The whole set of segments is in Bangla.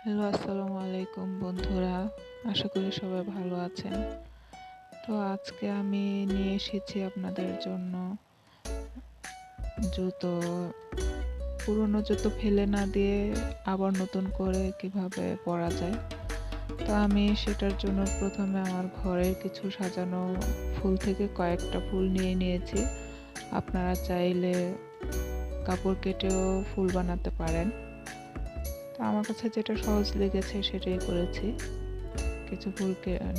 হ্যালো, আসসালামু আলাইকুম বন্ধুরা। আশা করি সবাই ভালো আছেন। তো আজকে আমি নিয়ে এসেছি আপনাদের জন্য জুতো। পুরনো জুতো ফেলে না দিয়ে আবার নতুন করে কিভাবে পরা যায়। তো আমি সেটার জন্য প্রথমে আমার ঘরের কিছু সাজানো ফুল থেকে কয়েকটা ফুল নিয়ে নিয়েছি। আপনারা চাইলে কাপড় কেটেও ফুল বানাতে পারেন। তো আমার কাছে যেটা সহজ লেগেছে সেটাই করেছি। কিছু ফুল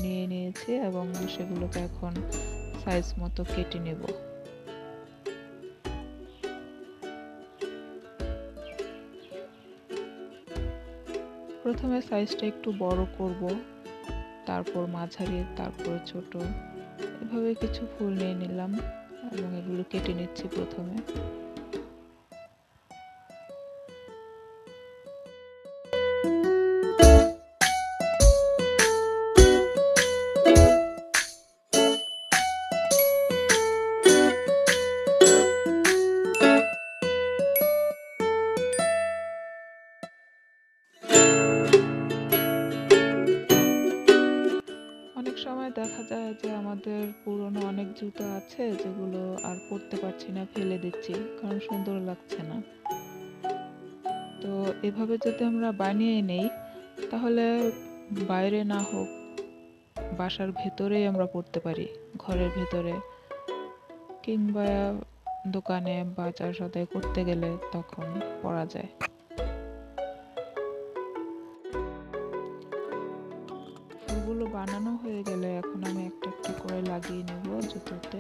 নিয়ে নিয়েছি এবং সেগুলোকে এখন সাইজ মতো কেটে নেব। প্রথমে সাইজটা একটু বড় করব, তারপর মাঝারি, তারপর ছোট, এভাবে কিছু ফুল নিয়ে নিলাম এবং এগুলো কেটে নিচ্ছি প্রথমে। অনেক সময় দেখা যায় যে আমাদের পুরনো অনেক জুতো আছে যেগুলো আর পরতে পারছি না, ফেলে দিচ্ছি কারণ সুন্দর লাগছে না। তো এভাবে যদি আমরা বানিয়ে নেই তাহলে বাইরে না হোক, বাসার ভেতরেই আমরা পরতে পারি, ঘরের ভেতরে কিংবা দোকানে বাজার সদাই করতে গেলে তখন পরা যায়। ফুলগুলো বানানো হয়ে গেলে এখন আমি একটা একটা করে লাগিয়ে নেব জুতোতে।